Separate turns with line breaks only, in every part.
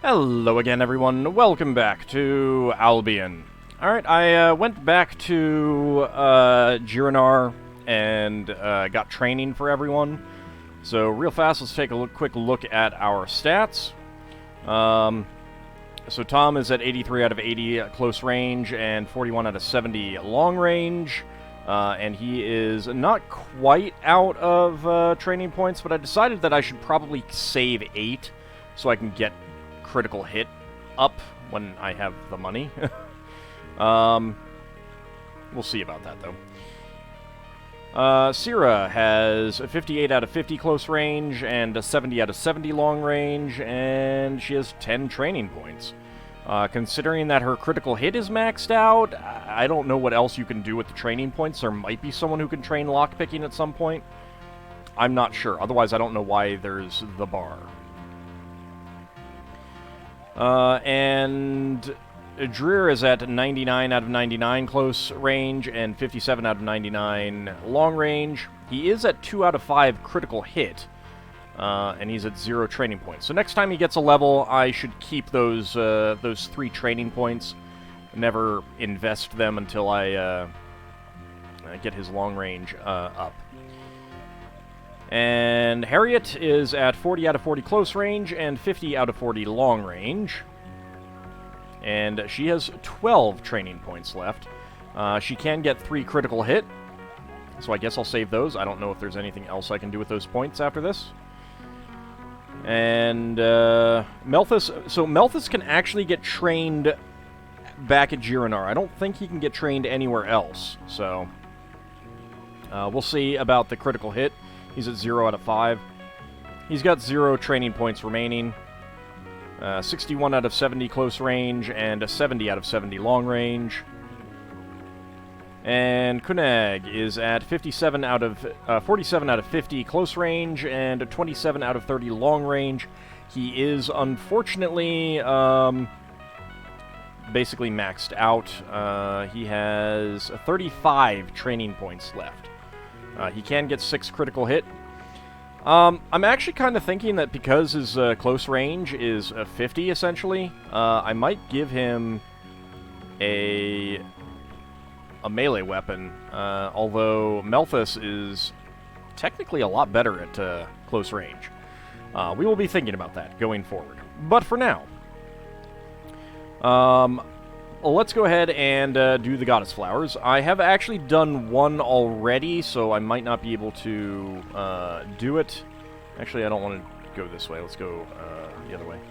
Hello again, everyone. Welcome back to Albion. Alright, I went back to Giranar and got training for everyone. So, real fast, let's take a quick look at our stats. So Tom is at 83 out of 80 close range and 41 out of 70 long range. And he is not quite out of training points, but I decided that I should probably save 8 so I can get critical hit up when I have the money. We'll see about that, though. Sierra has a 58 out of 50 close range and a 70 out of 70 long range, and she has 10 training points. Considering that her critical hit is maxed out, I don't know what else you can do with the training points. There might be someone who can train lockpicking at some point. I'm not sure. Otherwise, I don't know why there's the bar. And Dreer is at 99 out of 99 close range and 57 out of 99 long range. He is at 2 out of 5 critical hit, and he's at 0 training points. So next time he gets a level, I should keep those 3 training points. Never invest them until I get his long range up. And Harriet is at 40 out of 40 close range and 50 out of 40 long range. And she has 12 training points left. She can get 3 critical hit, so I guess I'll save those. I don't know if there's anything else I can do with those points after this. And Melthus, so Melthus can actually get trained back at Giranar. I don't think he can get trained anywhere else, so we'll see about the critical hit. He's at 0 out of 5. He's got 0 training points remaining. 61 out of 70 close range and a 70 out of 70 long range. And Kunag is at 47 out of 50 close range and a 27 out of 30 long range. He is unfortunately basically maxed out. He has 35 training points left. He can get 6 critical hit. I'm actually kind of thinking that because his close range is 50, essentially, I might give him a melee weapon, although Melthus is technically a lot better at close range. We will be thinking about that going forward. But for now, let's go ahead and do the Goddess Flowers. I have actually done one already, so I might not be able to do it. Actually, I don't want to go this way. Let's go the other way.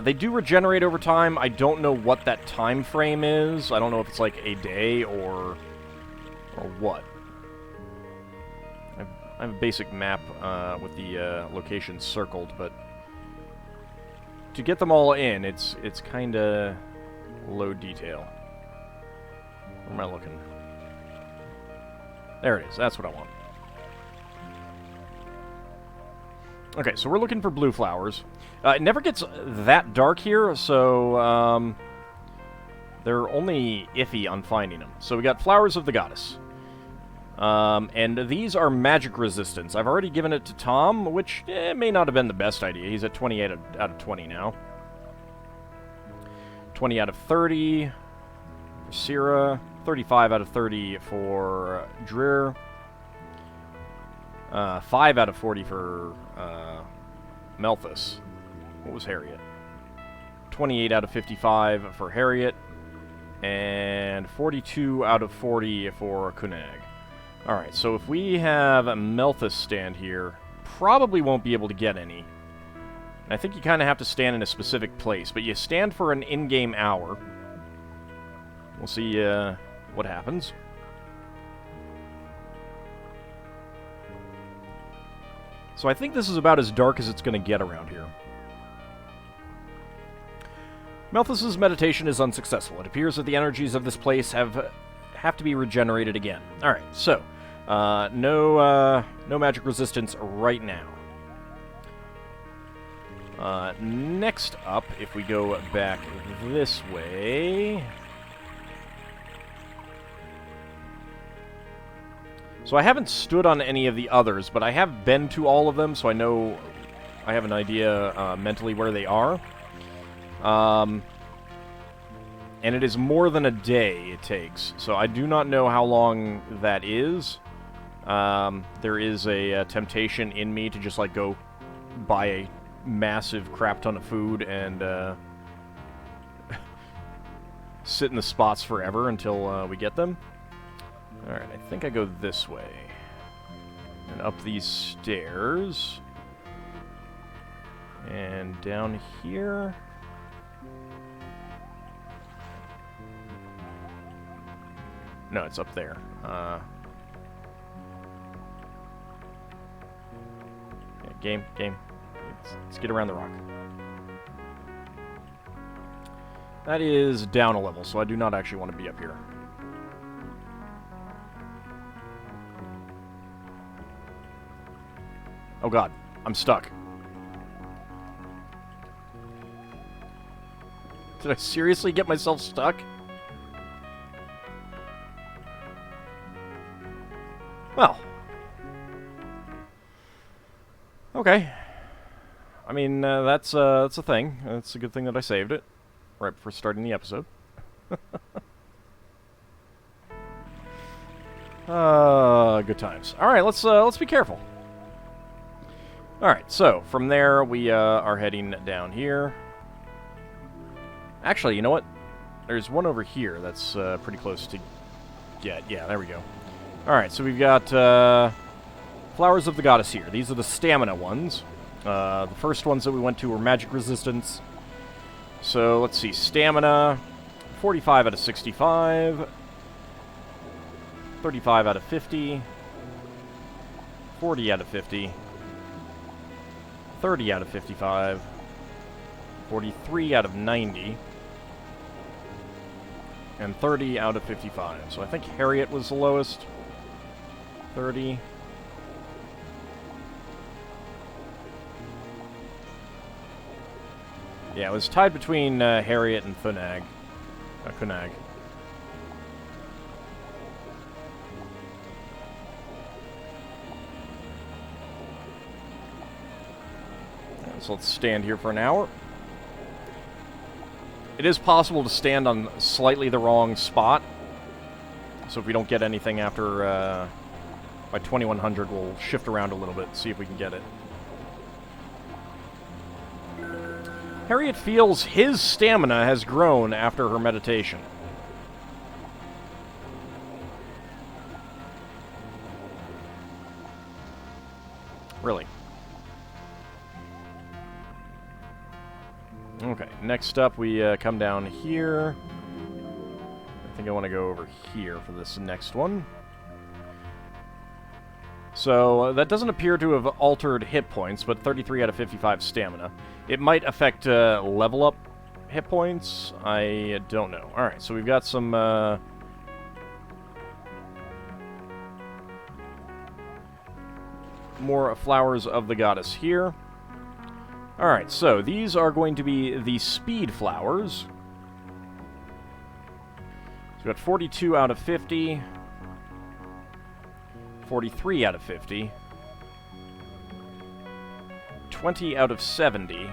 They do regenerate over time. I don't know what that time frame is. I don't know if it's like a day or what. I have a basic map with the locations circled, but to get them all in, it's kind of low detail. Where am I looking? There it is. That's what I want. Okay, so we're looking for blue flowers. It never gets that dark here, so they're only iffy on finding them. So we got Flowers of the Goddess. And these are magic resistance. I've already given it to Tom, which may not have been the best idea. He's at 28 out of 20 now. 20 out of 30 for Sierra, 35 out of 30 for Dreer, 5 out of 40 for Melthus. What was Harriet? 28 out of 55 for Harriet, and 42 out of 40 for Kunag. Alright, so if we have a Melthus stand here, probably won't be able to get any. I think you kind of have to stand in a specific place, but you stand for an in-game hour. We'll see what happens. So I think this is about as dark as it's going to get around here. Melthus' meditation is unsuccessful. It appears that the energies of this place have to be regenerated again. Alright, so no magic resistance right now. Next up, if we go back this way... So I haven't stood on any of the others, but I have been to all of them, so I know I have an idea mentally where they are. And it is more than a day it takes, so I do not know how long that is. There is a temptation in me to just, like, go buy a massive crap ton of food and sit in the spots forever until we get them. Alright, I think I go this way. And up these stairs. And down here. No, it's up there. Yeah, game. Let's get around the rock. That is down a level, so I do not actually want to be up here. Oh god, I'm stuck. Did I seriously get myself stuck? Well. Okay. I mean, that's a thing. It's a good thing that I saved it right before starting the episode. Good times. All right, let's be careful. All right, so from there we are heading down here. Actually, you know what? There's one over here that's pretty close to get. Yeah, there we go. All right, so we've got Flowers of the Goddess here. These are the stamina ones. The first ones that we went to were magic resistance. So let's see, stamina, 45 out of 65, 35 out of 50, 40 out of 50, 30 out of 55, 43 out of 90, and 30 out of 55. So I think Harriet was the lowest. 30. Yeah, it was tied between Harriet and Kunag. So let's stand here for an hour. It is possible to stand on slightly the wrong spot. So if we don't get anything after by 2100, we'll shift around a little bit and see if we can get it. Harriet feels his stamina has grown after her meditation. Really. Okay, next up we come down here. I think I want to go over here for this next one. So, that doesn't appear to have altered hit points, but 33 out of 55 stamina. It might affect level up hit points. I don't know. Alright, so we've got some more Flowers of the Goddess here. Alright, so these are going to be the speed flowers. So we've got 42 out of 50. 43 out of 50, 20 out of 70,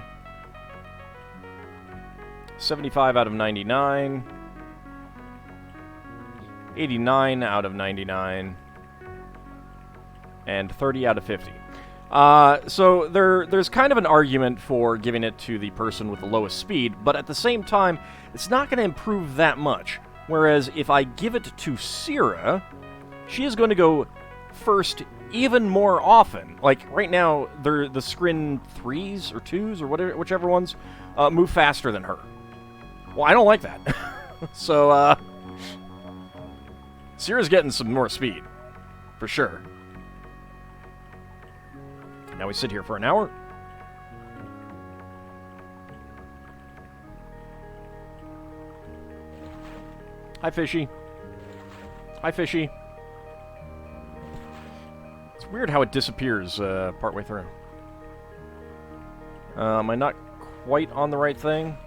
75 out of 99, 89 out of 99, and 30 out of 50. So there's kind of an argument for giving it to the person with the lowest speed, but at the same time, it's not going to improve that much. Whereas if I give it to Syrah, she is going to go first even more often. Like, right now, the Skrin 3s or 2s or whatever, whichever ones move faster than her. Well, I don't like that. So, Syrah's getting some more speed. For sure. Now we sit here for an hour. Hi, Fishy. Hi, Fishy. It's weird how it disappears partway through. Am I not quite on the right thing?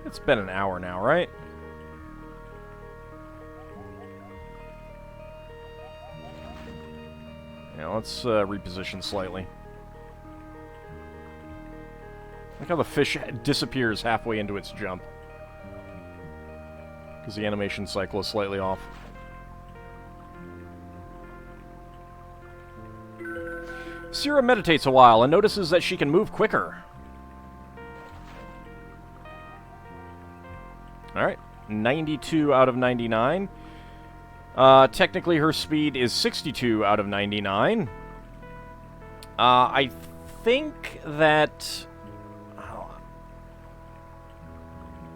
It's been an hour now, right? Yeah, let's reposition slightly. Look how the fish disappears halfway into its jump. Because the animation cycle is slightly off. Sierra meditates a while and notices that she can move quicker. Alright, 92 out of 99. Technically her speed is 62 out of 99. I think that...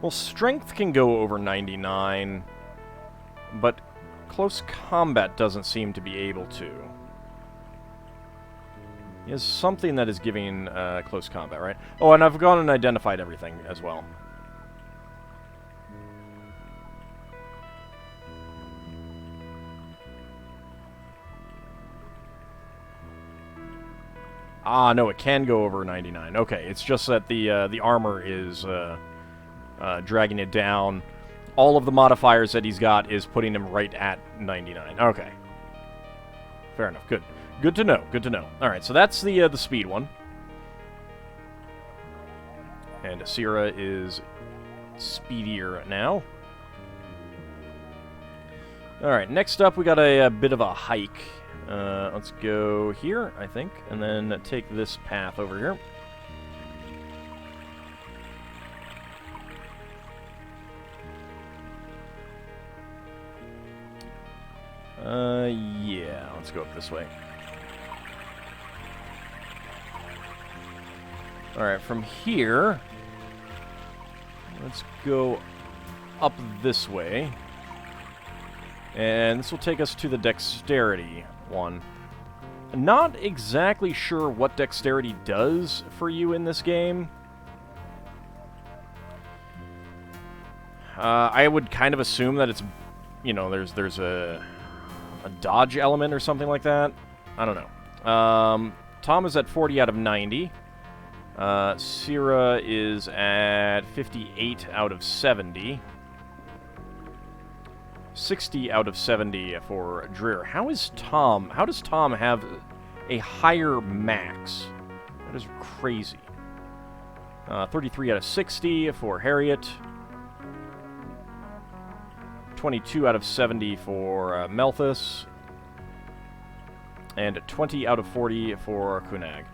Well, strength can go over 99, but close combat doesn't seem to be able to. Is something that is giving close combat, right? Oh, and I've gone and identified everything as well. Ah, no, it can go over 99. Okay, it's just that the armor is dragging it down. All of the modifiers that he's got is putting him right at 99. Okay. Fair enough. Good. Good to know. Good to know. All right, so that's the speed one. And Asira is speedier now. All right, next up we got a bit of a hike. Let's go here, I think, and then take this path over here. Yeah, let's go up this way. Alright, from here, let's go up this way. And this will take us to the dexterity one. Not exactly sure what dexterity does for you in this game. I would kind of assume that it's, you know, there's a dodge element or something like that. I don't know. Tom is at 40 out of 90. Sierra is at 58 out of 70. 60 out of 70 for Dreer. How does Tom have a higher max? That is crazy. 33 out of 60 for Harriet. 22 out of 70 for Melthus. And 20 out of 40 for Kunag.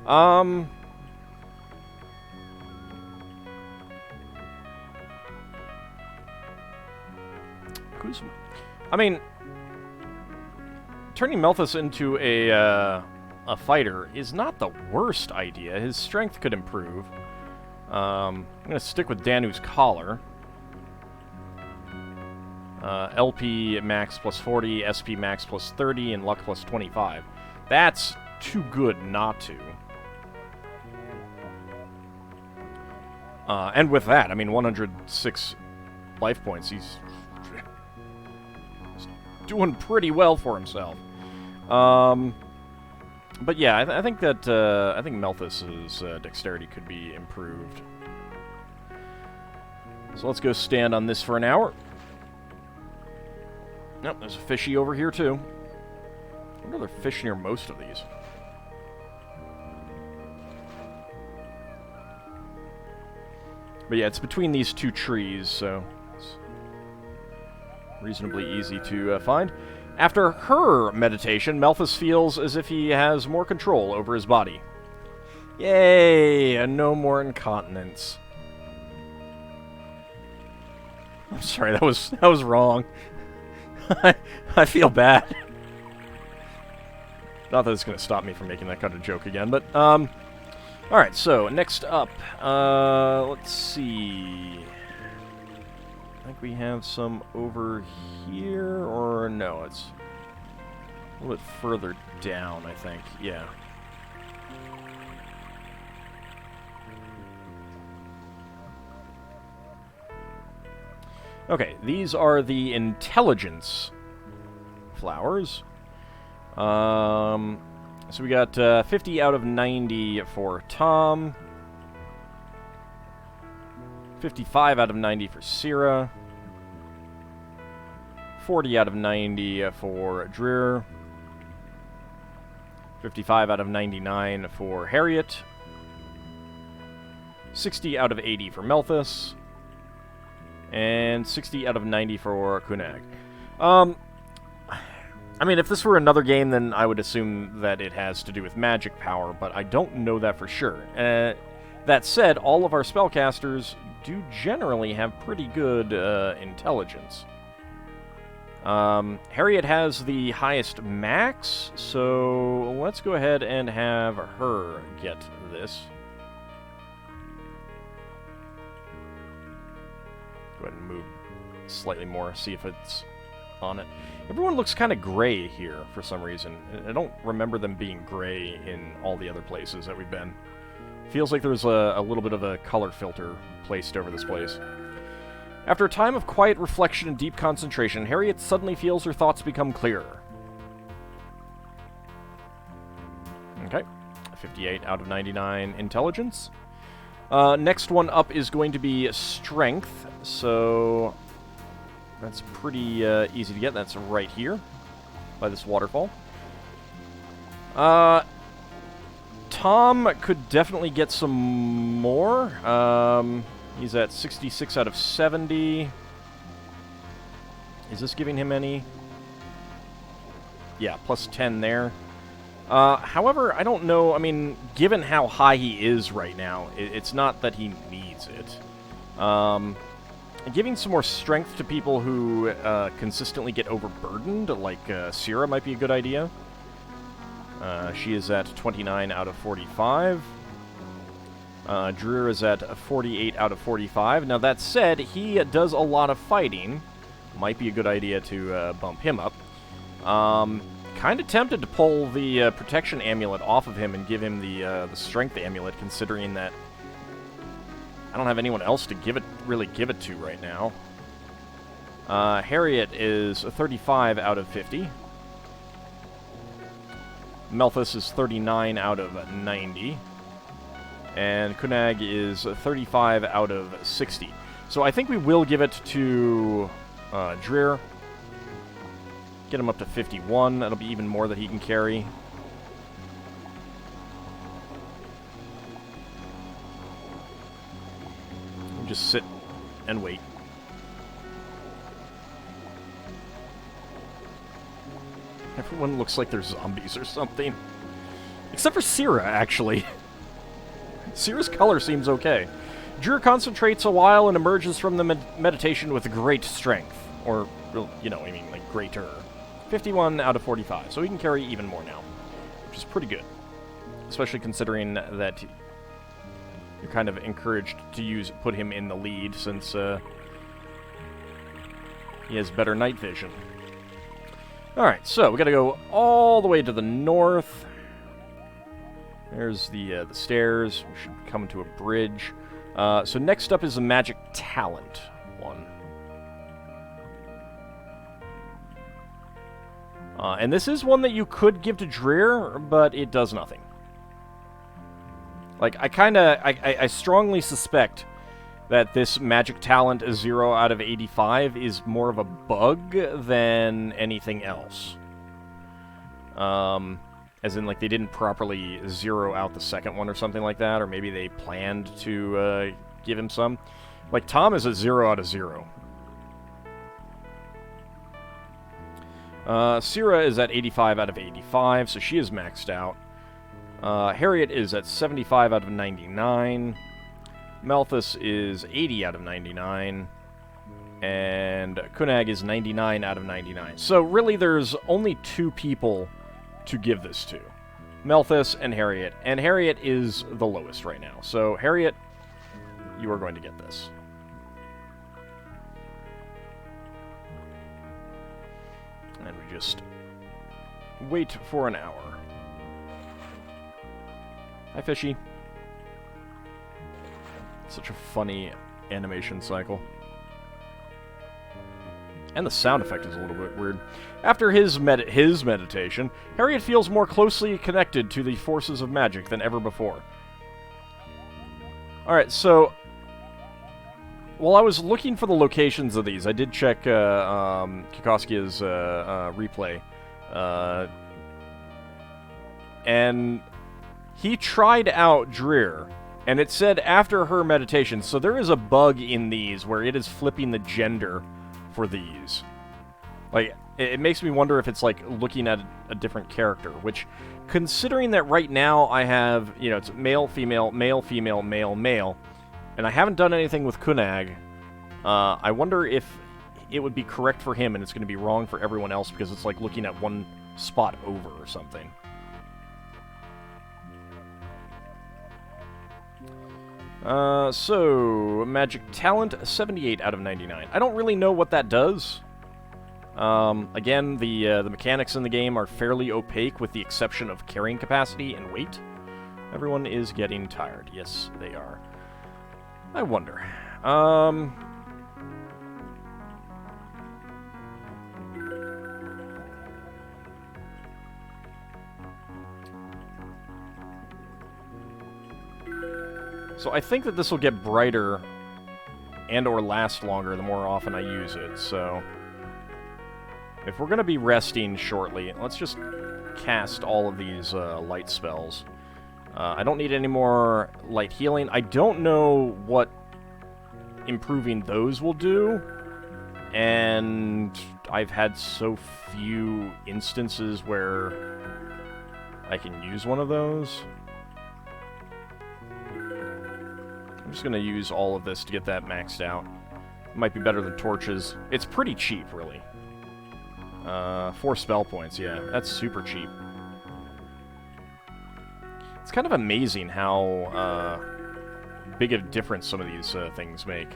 I mean, turning Melthus into a fighter is not the worst idea. His strength could improve. I'm going to stick with Danu's collar. LP max plus 40, SP max plus 30, and luck plus 25. That's too good not to. And with that, I mean, 106 life points. He's doing pretty well for himself. But yeah, I think that I think Melthus's dexterity could be improved. So let's go stand on this for an hour. Nope, there's a fishy over here too. I wonder if there's fish near most of these. But yeah, it's between these two trees, so it's reasonably easy to find. After her meditation, Melthus feels as if he has more control over his body. Yay! And no more incontinence. I'm sorry, that was wrong. I feel bad. Not that it's going to stop me from making that kind of joke again, but, alright, so, next up, let's see. I think we have some over here, or no, it's a little bit further down, I think, yeah. Okay, these are the intelligence flowers. So we got 50 out of 90 for Tom. 55 out of 90 for Sierra. 40 out of 90 for Dreer. 55 out of 99 for Harriet. 60 out of 80 for Melthus, and 60 out of 90 for Kunag. I mean, if this were another game, then I would assume that it has to do with magic power, but I don't know that for sure. That said, all of our spellcasters do generally have pretty good intelligence. Harriet has the highest max, so let's go ahead and have her get this. Go ahead and move slightly more, see if it's on it. Everyone looks kind of gray here for some reason. I don't remember them being gray in all the other places that we've been. Feels like there's a little bit of a color filter placed over this place. After a time of quiet reflection and deep concentration, Harriet suddenly feels her thoughts become clearer. Okay, 58 out of 99 intelligence. Next one up is going to be strength, so that's pretty easy to get. That's right here, by this waterfall. Tom could definitely get some more. He's at 66 out of 70. Is this giving him any? Yeah, plus 10 there. However, I don't know. I mean, given how high he is right now, it's not that he needs it. Giving some more strength to people who consistently get overburdened, like Sierra, might be a good idea. She is at 29 out of 45. Dreer is at 48 out of 45. Now, that said, he does a lot of fighting. Might be a good idea to bump him up. Kind of tempted to pull the protection amulet off of him and give him the strength amulet, considering that I don't have anyone else to really give it to right now. Harriet is 35 out of 50. Melthus is 39 out of 90. And Kunag is 35 out of 60. So I think we will give it to Dreer. Get him up to 51. That'll be even more that he can carry. We'll just sit and wait. Everyone looks like they're zombies or something. Except for Sierra, actually. Sierra's color seems okay. Dreer concentrates a while and emerges from the meditation with great strength. Or, you know, I mean, like, greater. 51 out of 45, so he can carry even more now, which is pretty good. Especially considering that you're kind of encouraged to put him in the lead, since he has better night vision. Alright, so we gotta go all the way to the north. There's the stairs. We should come to a bridge. So next up is the magic talent one. And this is one that you could give to Dreer, but it does nothing. Like, I strongly suspect that this magic talent 0 out of 85 is more of a bug than anything else. As in, like, they didn't properly zero out the second one or something like that, or maybe they planned to give him some. Like, Tom is a 0 out of 0. Sierra is at 85 out of 85, so she is maxed out. Harriet is at 75 out of 99. Melthus is 80 out of 99. And Kunag is 99 out of 99. So really there's only 2 people to give this to. Melthus and Harriet. And Harriet is the lowest right now. So Harriet, you are going to get this. And we just wait for an hour. Hi, Fishy. Such a funny animation cycle. And the sound effect is a little bit weird. After his meditation, Harriet feels more closely connected to the forces of magic than ever before. Alright, so while I was looking for the locations of these, I did check Kikoskia's replay. And he tried out Dreer And it said after her meditation, so there is a bug in these where it is flipping the gender for these. Like, it makes me wonder if it's like looking at a different character, which, considering that right now I have, you know, it's male, female, male, female, male, male, and I haven't done anything with Kunag, I wonder if it would be correct for him and it's going to be wrong for everyone else because it's like looking at one spot over or something. So, Magic Talent, 78 out of 99. I don't really know what that does. Again, the mechanics in the game are fairly opaque with the exception of carrying capacity and weight. Everyone is getting tired. Yes, they are. I wonder. So I think that this will get brighter and or last longer the more often I use it, so if we're going to be resting shortly, let's just cast all of these light spells. I don't need any more light healing. I don't know what improving those will do, and I've had so few instances where I can use one of those. I'm just going to use all of this to get that maxed out. Might be better than torches. It's pretty cheap, really. 4 spell points, yeah. That's super cheap. It's kind of amazing how big a difference some of these things make.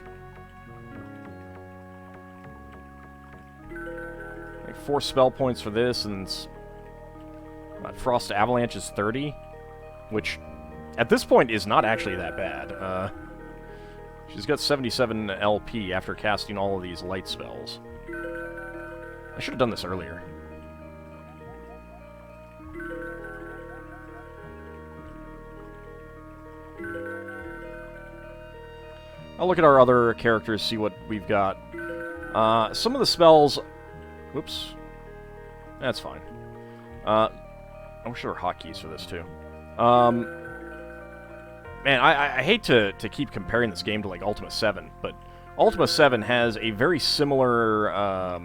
Like 4 spell points for this, and Frost Avalanche is 30, which at this point is not actually that bad. She's got 77 LP after casting all of these light spells. I should have done this earlier. I'll look at our other characters, see what we've got. Some of the spells... Whoops. That's fine. I wish there were hotkeys for this, too. Man, I hate to keep comparing this game to, like, Ultima 7, but Ultima 7 has a very similar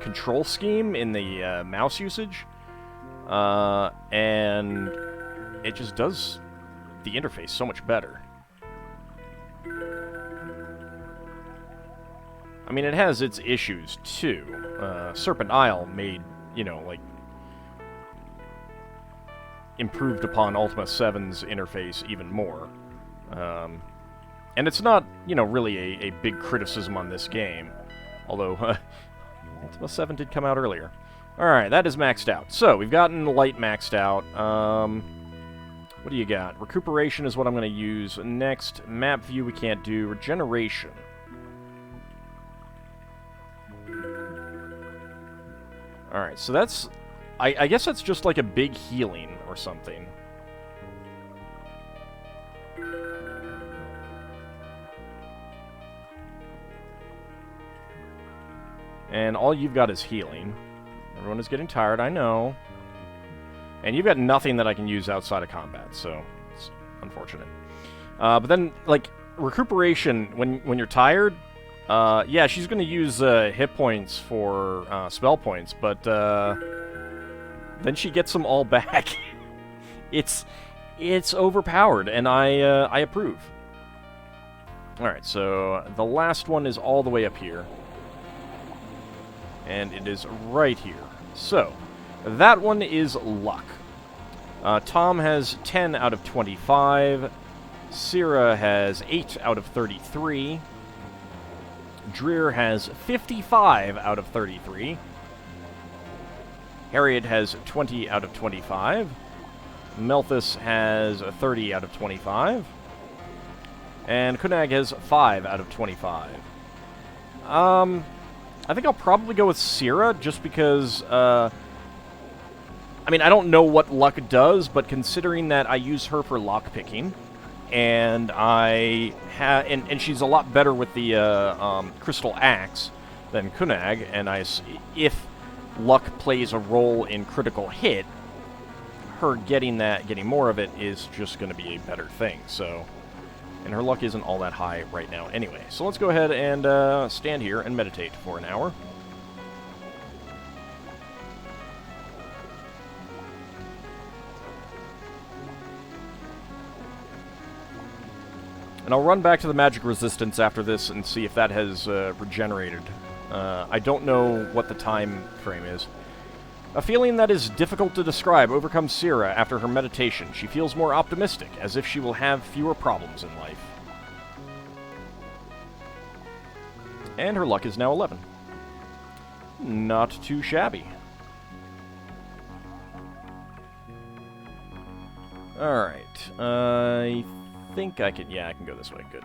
control scheme in the mouse usage, and it just does the interface so much better. I mean, it has its issues, too. Serpent Isle made, you know, like, improved upon Ultima 7's interface even more. And it's not, you know, really a big criticism on this game, although Ultima 7 did come out earlier. Alright, that is maxed out. So, we've gotten light maxed out. What do you got? Recuperation is what I'm going to use. Next, map view we can't do. Regeneration. Alright, so that's... I guess that's just like a big healing or something. And all you've got is healing. Everyone is getting tired, I know. And you've got nothing that I can use outside of combat, so it's unfortunate. But then, like, recuperation, when you're tired, yeah, she's going to use hit points for spell points, but then she gets them all back. It's overpowered, and I approve. Alright, so the last one is all the way up here. And it is right here. So, that one is luck. Tom has 10 out of 25. Syrah has 8 out of 33. Dreer has 55 out of 33. Harriet has 20 out of 25. Melthus has 30 out of 25. And Kunag has 5 out of 25. I think I'll probably go with Syrah, just because, I mean, I don't know what luck does, but considering that I use her for lockpicking, and and she's a lot better with the Crystal Axe than Kunag, and if luck plays a role in critical hit, her getting more of it is just going to be a better thing, so... And her luck isn't all that high right now anyway. So let's go ahead and stand here and meditate for an hour. And I'll run back to the magic resistance after this and see if that has regenerated. I don't know what the time frame is. A feeling that is difficult to describe overcomes Sierra after her meditation. She feels more optimistic, as if she will have fewer problems in life. And her luck is now 11. Not too shabby. Alright. I think I can... Yeah, I can go this way. Good.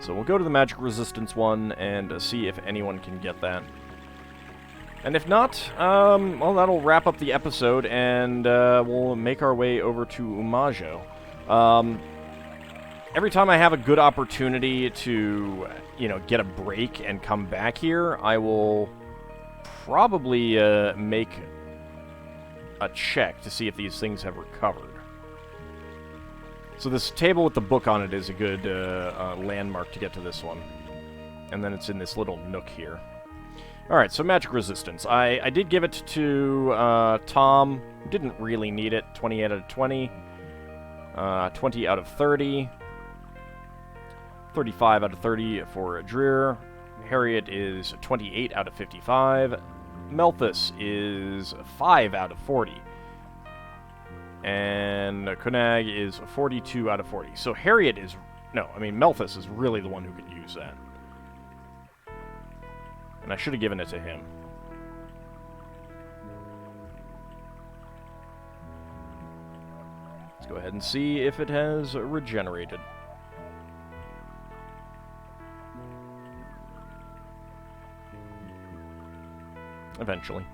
So we'll go to the magic resistance one and see if anyone can get that. And if not, well, that'll wrap up the episode, and we'll make our way over to Umajo. Every time I have a good opportunity to, you know, get a break and come back here, I will probably make a check to see if these things have recovered. So this table with the book on it is a good landmark to get to this one. And then it's in this little nook here. Alright, so magic resistance. I did give it to Tom. Didn't really need it. 28 out of 20. 20 out of 30. 35 out of 30 for Dreer. Harriet is 28 out of 55. Melthus is 5 out of 40. And Kunag is 42 out of 40. So Harriet is... No, I mean, Melthus is really the one who could use that. And I should have given it to him. Let's go ahead and see if it has regenerated. Eventually.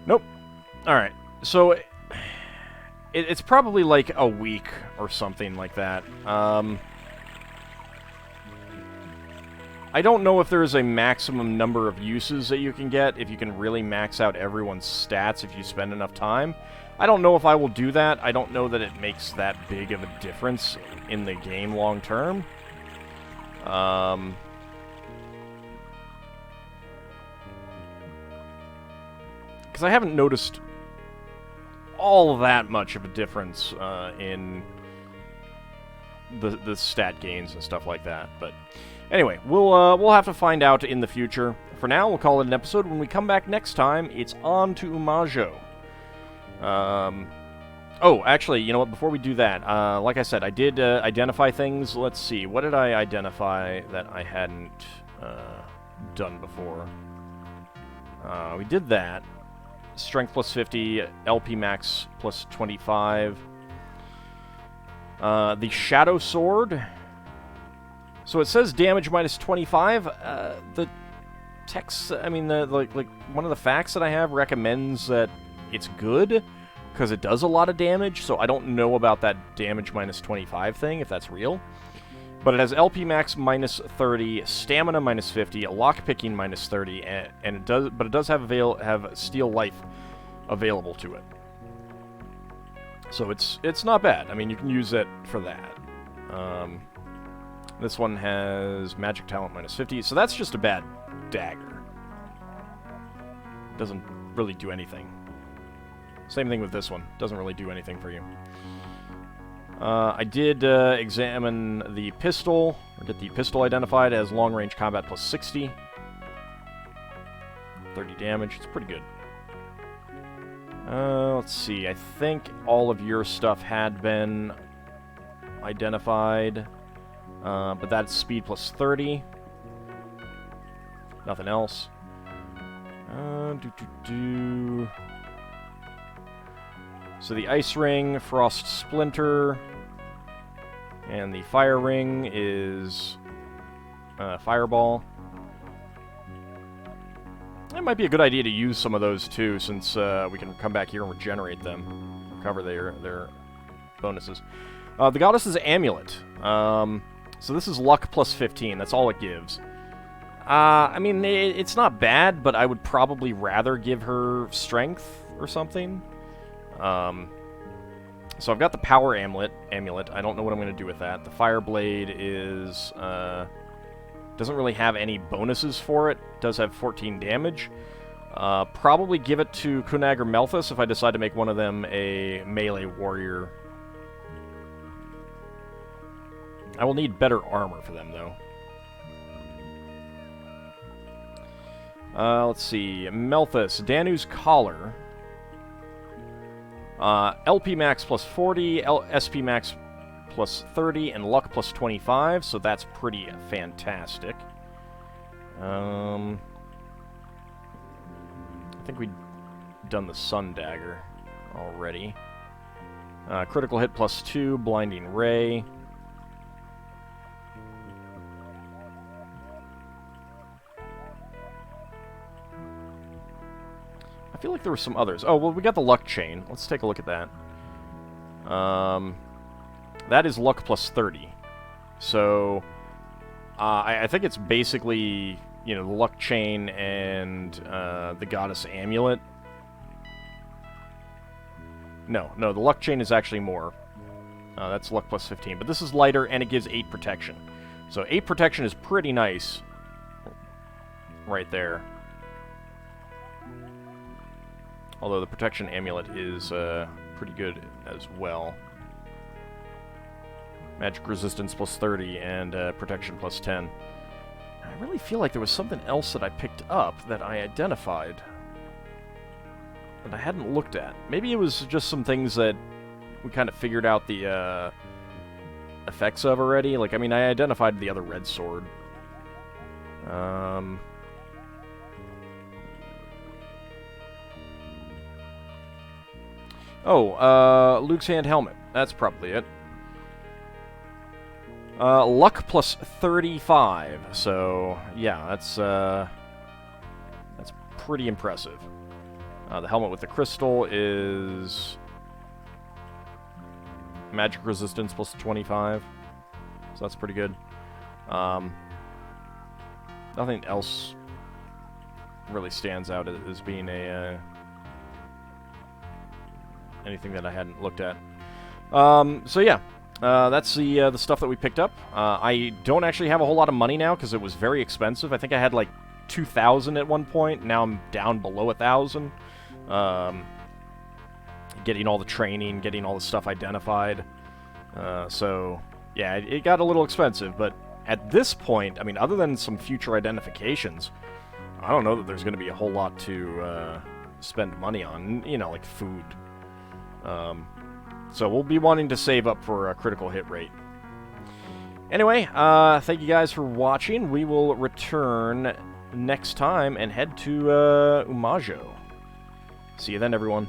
Nope. Alright, so it's probably like a week or something like that. I don't know if there's a maximum number of uses that you can get, if you can really max out everyone's stats if you spend enough time. I don't know if I will do that. I don't know that it makes that big of a difference in the game long term. Because I haven't noticed all that much of a difference in the stat gains and stuff like that. But anyway, we'll have to find out in the future. For now, we'll call it an episode. When we come back next time, it's on to Umajo. Oh, actually, you know what? Before we do that, like I said, I did identify things. Let's see. What did I identify that I hadn't done before? We did that. Strength plus 50, LP max plus 25. The Shadow Sword. So it says damage minus 25. The text, I mean, like one of the facts that I have recommends that it's good because it does a lot of damage. So I don't know about that damage minus 25 thing, if that's real. But it has LP max minus 30, stamina minus 50, lockpicking minus 30, and it does. But it does have Steel Life available to it. So it's not bad. I mean, you can use it for that. This one has Magic Talent minus 50, so that's just a bad dagger. Doesn't really do anything. Same thing with this one. Doesn't really do anything for you. I did examine the pistol, or get the pistol identified as long-range combat plus 60. 30 damage. It's pretty good. Let's see. I think all of your stuff had been identified. But that's speed plus 30. Nothing else. So the Ice Ring, Frost Splinter, and the Fire Ring is Fireball. It might be a good idea to use some of those too, since we can come back here and regenerate them, recover their bonuses. The Goddess's Amulet. So this is luck plus 15. That's all it gives. I mean, it's not bad, but I would probably rather give her strength or something. So I've got the Power Amulet. I don't know what I'm going to do with that. The Fire Blade is... doesn't really have any bonuses for it. Does have 14 damage. Probably give it to Kunag or Melthus if I decide to make one of them a melee warrior. I will need better armor for them, though. Let's see. Melthus, Danu's Collar. LP max plus 40, SP max plus 30, and luck plus 25, so that's pretty fantastic. I think we've done the Sun Dagger already. Critical hit plus 2, Blinding Ray. I feel like there were some others. Oh, well, we got the Luck Chain. Let's take a look at that. That is luck plus 30. So, I think it's basically, you know, the Luck Chain and the Goddess Amulet. No, the Luck Chain is actually more. That's luck plus 15. But this is lighter, and it gives 8 protection. So 8 protection is pretty nice. Right there. Although the Protection Amulet is pretty good as well. Magic Resistance plus 30 and Protection plus 10. I really feel like there was something else that I picked up that I identified that I hadn't looked at. Maybe it was just some things that we kind of figured out the effects of already. Like, I mean, I identified the other red sword. Luke's Hand Helmet. That's probably it. Luck plus 35. So, yeah, that's pretty impressive. The helmet with the crystal is magic resistance plus 25. So that's pretty good. Nothing else really stands out as being anything that I hadn't looked at. So yeah, that's the stuff that we picked up. I don't actually have a whole lot of money now because it was very expensive. I think I had like 2,000 at one point. Now I'm down below 1,000. Getting all the training, getting all the stuff identified. So yeah, it got a little expensive, but at this point, I mean, other than some future identifications, I don't know that there's going to be a whole lot to spend money on, you know, like food. So we'll be wanting to save up for a critical hit rate. Anyway, thank you guys for watching. We will return next time and head to Umajo. See you then, everyone.